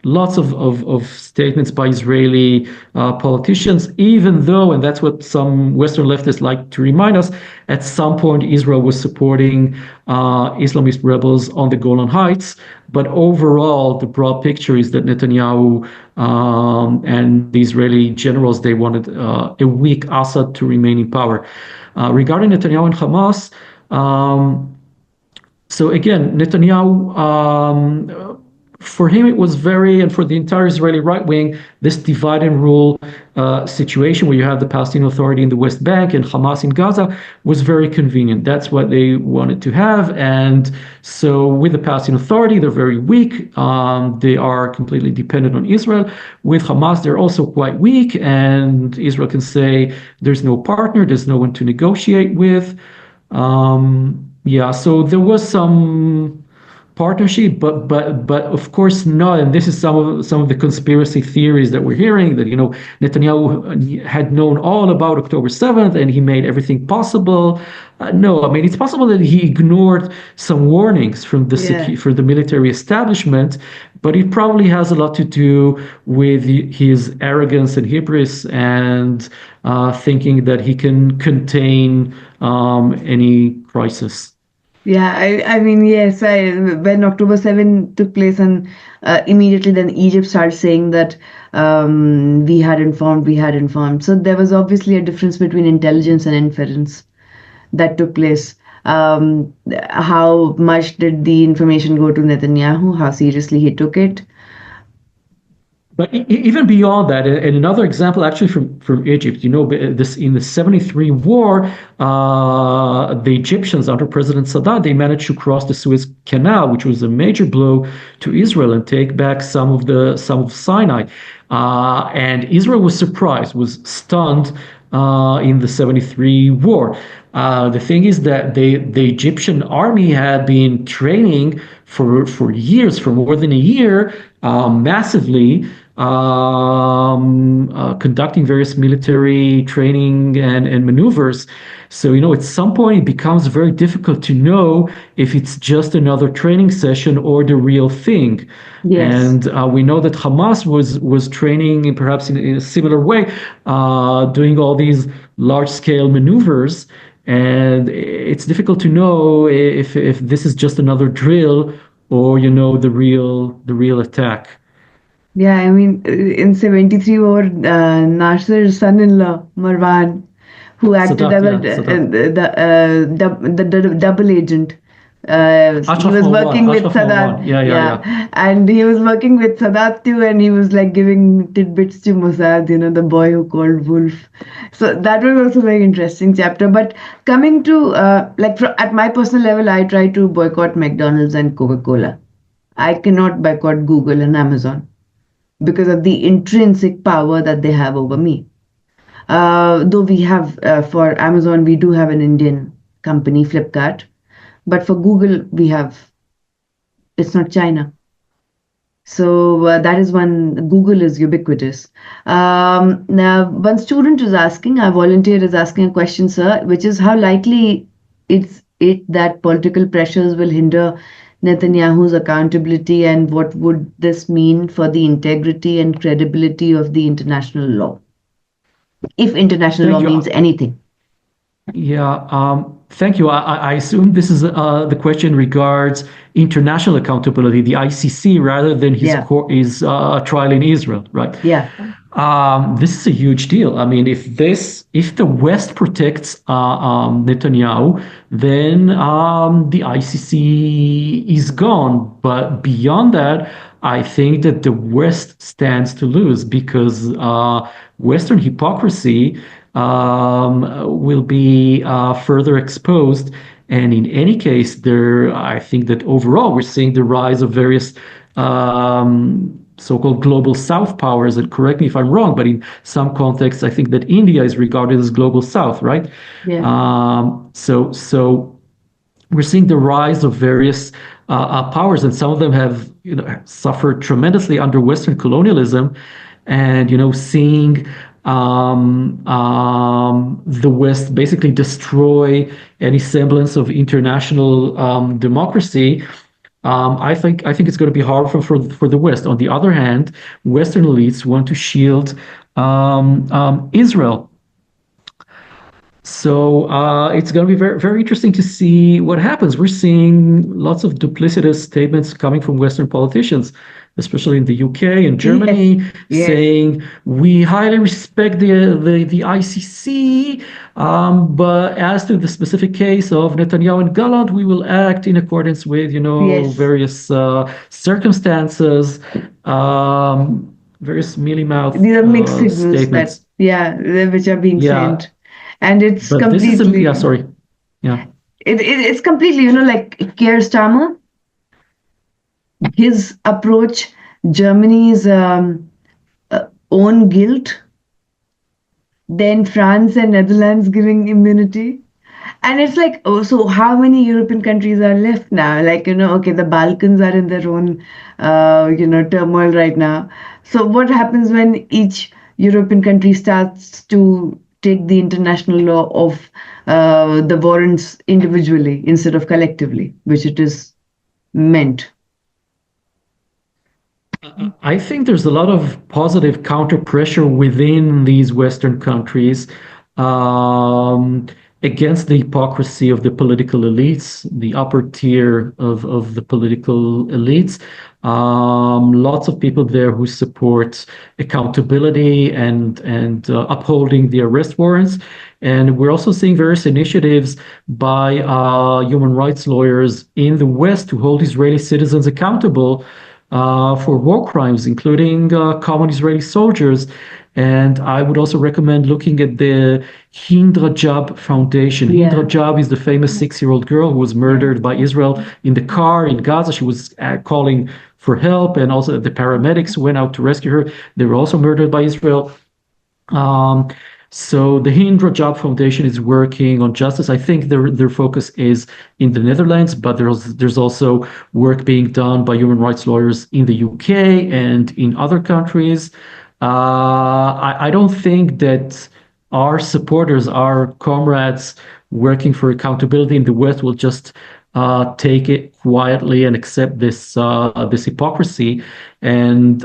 lots of statements by Israeli politicians, even though, and that's what some Western leftists like to remind us, at some point Israel was supporting Islamist rebels on the Golan Heights. But overall, the broad picture is that Netanyahu and the Israeli generals, they wanted a weak Assad to remain in power. Regarding Netanyahu and Hamas, so again, Netanyahu, for him, it was and for the entire Israeli right wing, this divide and rule situation where you have the Palestinian Authority in the West Bank and Hamas in Gaza was very convenient. That's what they wanted to have. And so with the Palestinian Authority, they're very weak. They are completely dependent on Israel. With Hamas, they're also quite weak. And Israel can say there's no partner, there's no one to negotiate with. So there was some partnership, but of course not. And this is some of the conspiracy theories that we're hearing, that Netanyahu had known all about October 7th and he made everything possible. No, I mean, it's possible that he ignored some warnings from Yeah. for the military establishment, but it probably has a lot to do with his arrogance and hubris and thinking that he can contain any crisis. Yeah, I mean, yes, when October 7 took place, and immediately then Egypt started saying that we had informed, we had informed. So there was obviously a difference between intelligence and inference that took place. How much did the information go to Netanyahu? How seriously he took it? But even beyond that, and another example actually from Egypt, this in the 73 war, the Egyptians under President Sadat, they managed to cross the Suez Canal, which was a major blow to Israel, and take back some of Sinai. And Israel was surprised, was stunned in the 73 war. The thing is that the Egyptian army had been training for years, for more than a year, massively, conducting various military training and maneuvers. So, at some point it becomes very difficult to know if it's just another training session or the real thing. Yes. And we know that Hamas was training perhaps in a similar way, doing all these large-scale maneuvers. And it's difficult to know if this is just another drill or the real attack. Yeah, I mean, in 73 war, Nasser's son-in-law, Marwan, who acted Sadat, as yeah, Sadat. the double agent. He Ashraf was Marwan, working with Ashraf Sadat, Marwan. Yeah, yeah, yeah. yeah, and he was working with Sadat too, and he was like giving tidbits to Mossad, the boy who called Wolf. So that was also a very interesting chapter. But coming to at my personal level, I try to boycott McDonald's and Coca-Cola. I cannot boycott Google and Amazon because of the intrinsic power that they have over me. Though we have, for Amazon, we do have an Indian company, Flipkart, but for Google, it's not China. So that is one. Google is ubiquitous. Now, one student is asking, a volunteer is asking a question, sir, which is how likely it that political pressures will hinder Netanyahu's accountability, and what would this mean for the integrity and credibility of the international law, if international law Thank you. means anything? Yeah, thank you. I assume this is the question regards international accountability, the ICC, rather than Yeah, his trial in Israel, right? yeah, This is a huge deal. I mean, if the West protects Netanyahu, then the ICC is gone. But beyond that, I think that the West stands to lose because Western hypocrisy will be further exposed. And in any case, I think that overall we're seeing the rise of various so-called global South powers. And correct me if I'm wrong, but in some contexts, I think that India is regarded as global South, right? yeah. So we're seeing the rise of various powers, and some of them have suffered tremendously under Western colonialism, and seeing the West basically destroy any semblance of international democracy. I think it's going to be harmful for the West. On the other hand, Western elites want to shield Israel. So it's going to be very, very interesting to see what happens. We're seeing lots of duplicitous statements coming from Western politicians, especially in the UK and Yes, Germany, yes, saying we highly respect the ICC, but as to the specific case of Netanyahu and Gallant, we will act in accordance with yes. various circumstances, various mealy mouth These are mixed signals that, statements. yeah, which are being Yeah, sent. And it's but this is yeah, completely, sorry. Yeah. it's completely, like Keir Starmer, his approach, Germany's own guilt, then France and Netherlands giving immunity. And it's like, oh, so how many European countries are left now? Like, okay, the Balkans are in their own, turmoil right now. So what happens when each European country starts to take the international law of the warrants individually instead of collectively, which it is meant? I think there's a lot of positive counter pressure within these Western countries um, against the hypocrisy of the political elites, the upper tier of the political elites. Lots of people there who support accountability and upholding the arrest warrants. And we're also seeing various initiatives by human rights lawyers in the West to hold Israeli citizens accountable for war crimes, including common Israeli soldiers. And I would also recommend looking at the Hind Rajab Foundation. Hind Yeah. Rajab is the famous 6-year-old girl who was murdered by Israel in the car in Gaza. She was calling for help, and also the paramedics went out to rescue her. They were also murdered by Israel. Um, so the Hind Rajab Foundation is working on justice. I think their focus is in the Netherlands, but there's also work being done by human rights lawyers in the UK and in other countries. I don't think that our supporters, our comrades working for accountability in the West will just take it quietly and accept this hypocrisy, and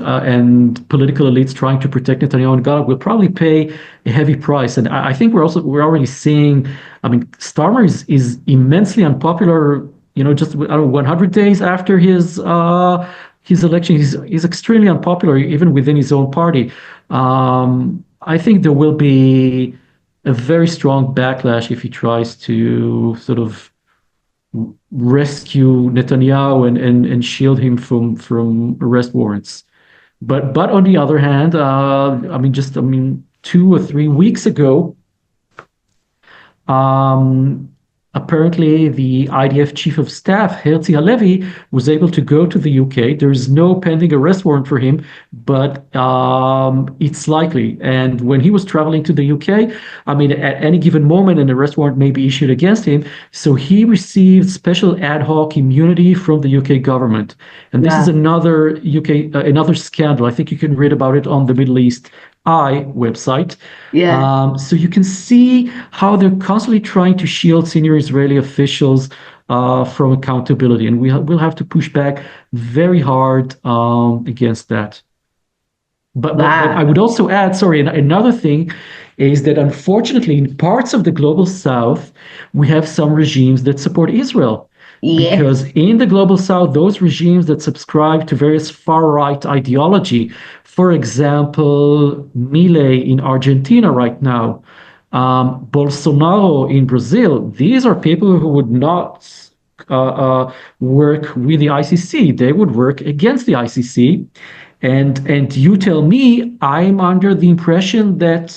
political elites trying to protect Netanyahu and Gallup will probably pay a heavy price. And I think we're already seeing. I mean, Starmer is immensely unpopular. Just I don't know, 100 days after his election, he's extremely unpopular even within his own party. I think there will be a very strong backlash if he tries to sort of rescue Netanyahu and shield him from arrest warrants. But on the other hand, I mean 2 or 3 weeks ago, um, apparently the IDF chief of staff, Herzi Halevi, was able to go to the UK. There is no pending arrest warrant for him, but it's likely. And when he was traveling to the UK, I mean, at any given moment, an arrest warrant may be issued against him. So he received special ad hoc immunity from the UK government. And this is Wow. another another scandal. I think you can read about it on the Middle East Eye website. Yeah. So you can see how they're constantly trying to shield senior Israeli officials from accountability, and we'll have to push back very hard against that. But I would Wow. also add, sorry, another thing is that unfortunately, in parts of the global south, we have some regimes that support Israel. Because Yes. in the global south, those regimes that subscribe to various far right ideology, for example, Milei in Argentina right now, Bolsonaro in Brazil, these are people who would not work with the ICC. They would work against the ICC. And you tell me, I'm under the impression that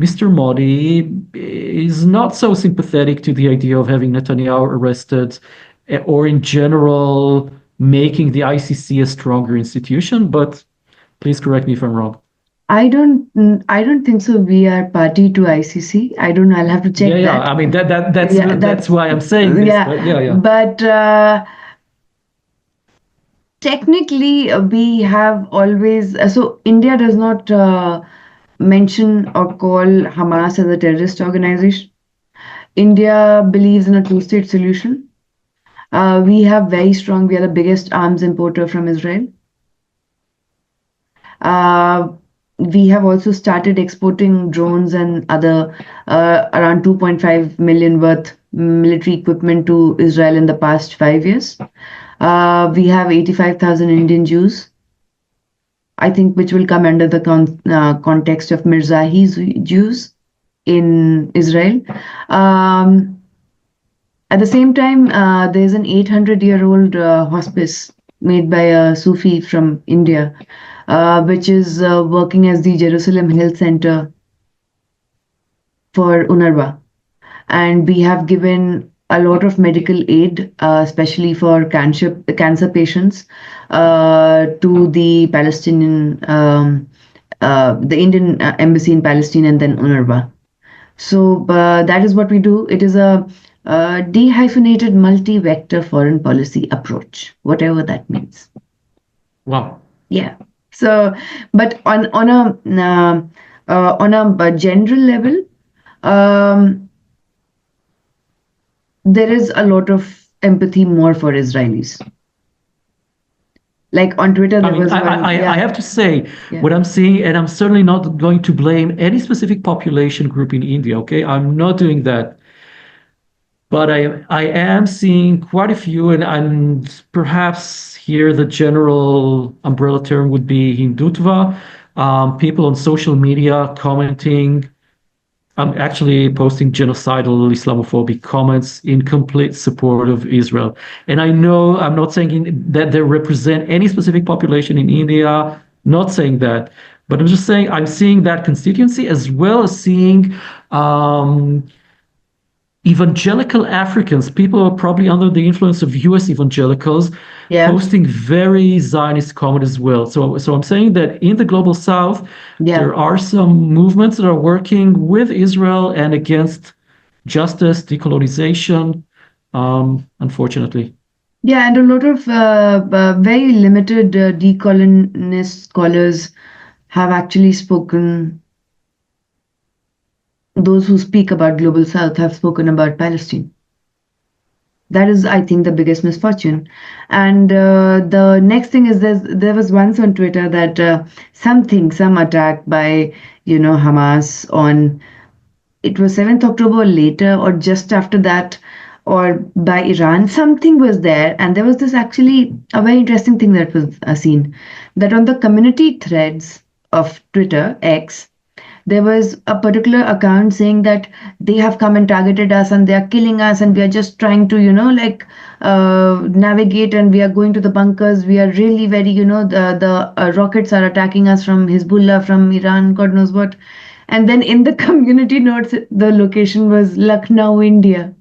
Mr. Modi is not so sympathetic to the idea of having Netanyahu arrested, or in general making the ICC a stronger institution. But please correct me if I'm wrong. I don't think so. We are party to ICC. I don't know. I'll have to Yeah, check yeah. that. I mean Yeah, that's that's why I'm saying this. yeah. But yeah, yeah. But technically, we have always so India does not mention or call Hamas as a terrorist organization. India believes in a two-state solution. We have very strong. We are the biggest arms importer from Israel. Uh, we have also started exporting drones and other around 2.5 million worth military equipment to Israel in the past 5 years. We have 85,000 Indian Jews, I think, which will come under the context of Mirzahi's Jews in Israel. Um, at the same time, there's an 800-year-old hospice made by a Sufi from India, which is working as the Jerusalem Health Center for UNRWA. And we have given a lot of medical aid, especially for cancer patients, to the Palestinian, the Indian embassy in Palestine, and then UNRWA. So that is what we do. It is a dehyphenated multi-vector foreign policy approach, whatever that means. Wow. Yeah. So, but on a general level, um, there is a lot of empathy more for Israelis. Like on Twitter, I there mean, was one. I Yeah. have to say Yeah. what I'm seeing, and I'm certainly not going to blame any specific population group in India. Okay, I'm not doing that. But I am seeing quite a few, and perhaps here the general umbrella term would be Hindutva. People on social media commenting, actually posting genocidal Islamophobic comments in complete support of Israel. And I know I'm not saying that they represent any specific population in India, not saying that, but I'm just saying I'm seeing that constituency as well as seeing evangelical Africans, people are probably under the influence of US evangelicals, Yeah. posting very Zionist comment as well. So I'm saying that in the global south, Yeah. there are some movements that are working with Israel and against justice, decolonization, unfortunately. Yeah, and a lot of very limited decolonist scholars have actually spoken. Those who speak about global south have spoken about Palestine. That is, I think, the biggest misfortune. And the next thing is there was once on Twitter that some attack by, Hamas on, it was 7th October or later or just after that, or by Iran, something was there. And there was this actually a very interesting thing that was seen, that on the community threads of Twitter, X, there was a particular account saying that they have come and targeted us and they are killing us and we are just trying to navigate, and we are going to the bunkers, we are really very, the rockets are attacking us from Hezbollah, from Iran, god knows what. And then in the community notes the location was Lucknow, India.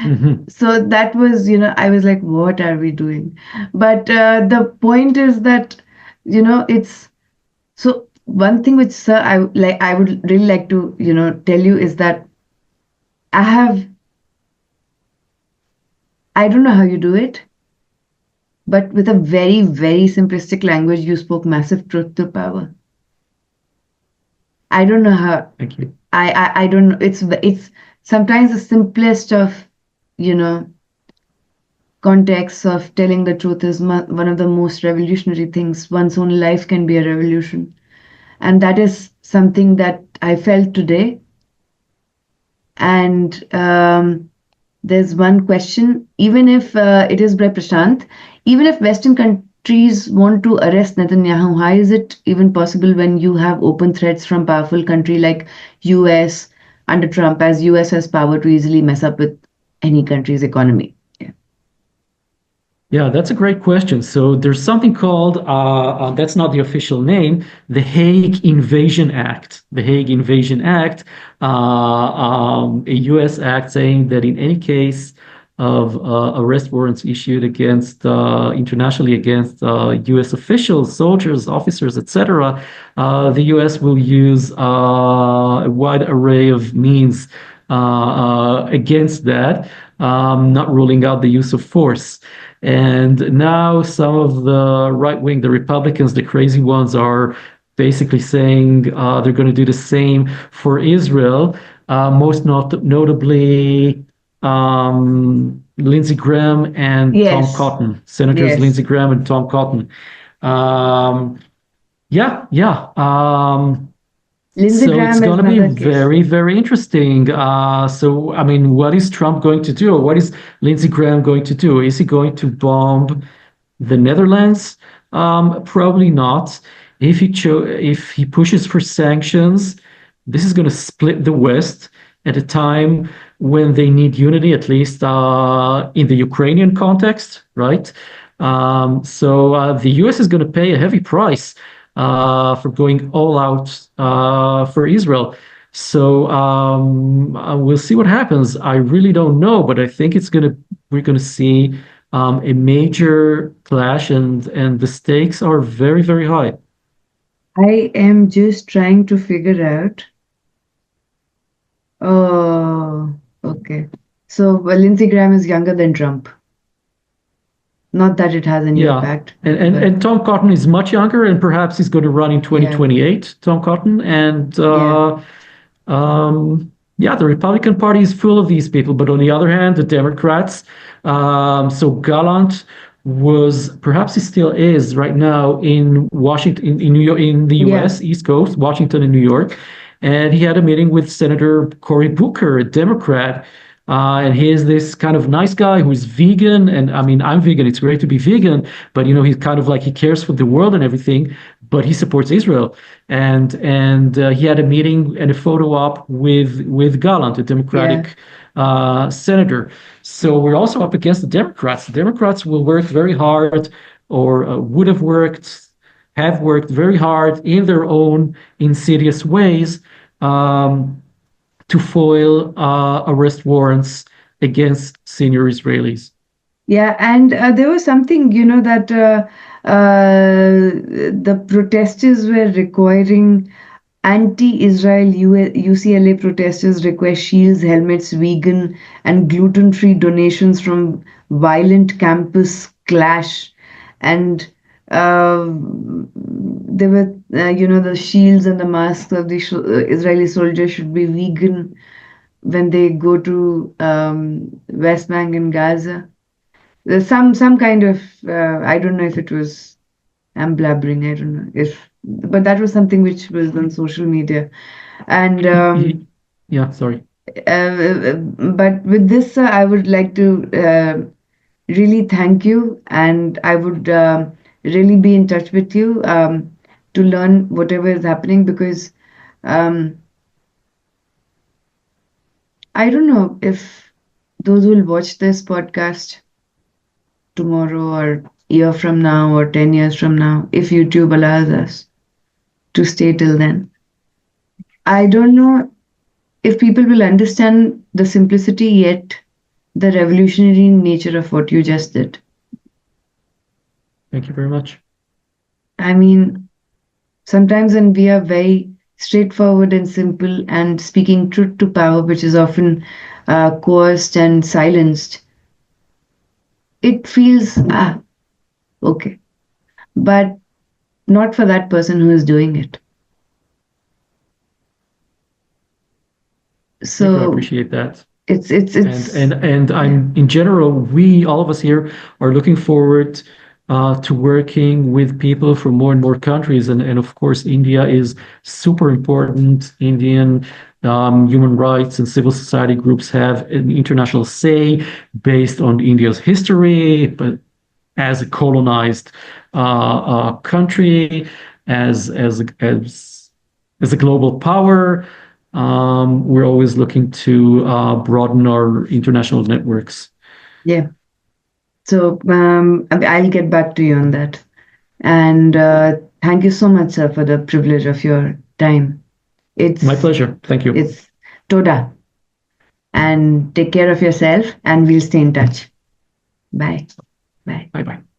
Mhm. So that was, I was like, what are we doing? But the point is that, it's so one thing which, sir, I would really like to, tell you is that I have, I don't know how you do it, but with a very, very simplistic language, you spoke massive truth to power. I don't know how. Thank you. I don't know. It's sometimes the simplest of, you know, contexts of telling the truth is one of the most revolutionary things. One's own life can be a revolution, and that is something that I felt today. And there's one question, even if it is by Prashant, even if Western countries want to arrest Netanyahu, how is it even possible when you have open threats from powerful country like US under Trump, as US has power to easily mess up with any country's economy? Yeah. Yeah, that's a great question. So there's something called, that's not the official name, the Hague Invasion Act. The Hague Invasion Act, a US act saying that in any case of arrest warrants issued against, internationally against US officials, soldiers, officers, etc., the US will use a wide array of means against that, not ruling out the use of force. And now some of the right wing, the Republicans, the crazy ones, are basically saying they're going to do the same for Israel. Most notably, Lindsey Graham and Tom Yes, Cotton, Senators yes. Lindsey Graham and Tom Cotton. Um, yeah, yeah. Lindsey So it's Graham is going to be another case. very, very interesting. So, I mean, what is Trump going to do? Or what is Lindsey Graham going to do? Is he going to bomb the Netherlands? Probably not. If he pushes for sanctions, this is going to split the West at a time when they need unity, at least in the Ukrainian context, right? So the US is going to pay a heavy price for going all out for Israel. So we'll see what happens. I really don't know, but I think we're gonna see a major clash, and the stakes are very, very high. I am just trying to figure out. Oh, okay. So Lindsey Graham is younger than Trump. Not that it has any Yeah. impact, but And Tom Cotton is much younger, and perhaps he's going to run in yeah, 2028, Tom Cotton. And yeah, yeah, the Republican Party is full of these people. But on the other hand, the Democrats, so Gallant was, perhaps he still is right now in Washington, in New York, in the yeah, US, East Coast, Washington and New York. And he had a meeting with Senator Cory Booker, a Democrat. And he is this kind of nice guy who's vegan. And I mean, I'm vegan. It's great to be vegan, but he's kind of like he cares for the world and everything, but he supports Israel. And he had a meeting and a photo op with Gallant, a yeah. Democratic senator. So we're also up against the Democrats. The Democrats will work very hard, or would have worked very hard in their own insidious ways. Um, to foil arrest warrants against senior Israelis. Yeah, and there was something, that the protesters were requiring anti-Israel UCLA protesters request shields, helmets, vegan, and gluten-free donations from violent campus clash. And there were, the shields and the masks of the Israeli soldiers should be vegan when they go to West Bank and Gaza. There's some kind of I don't know if it was I'm blabbering. I don't know if, but that was something which was on social media, and Yeah, sorry. but with this, I would like to really thank you, and I would really be in touch with you to learn whatever is happening because um, I don't know if those who will watch this podcast tomorrow or year from now or 10 years from now, if YouTube allows us to stay till then. I don't know if people will understand the simplicity yet, the revolutionary nature of what you just did. Thank you very much. I mean, sometimes when we are very straightforward and simple and speaking truth to power, which is often coerced and silenced, it feels, okay. But not for that person who is doing it. Thank you. I So appreciate that. And it's and and yeah, I'm in general, we all of us here are looking forward to working with people from more and more countries, and of course, India is super important. Indian human rights and civil society groups have an international say based on India's history, but as a colonized country, as a global power. We're always looking to broaden our international networks. yeah. So I'll get back to you on that. And thank you so much, sir, for the privilege of your time. My It's pleasure. Thank you. it's Toda. And take care of yourself, and we'll stay in touch. Bye. Bye. Bye bye.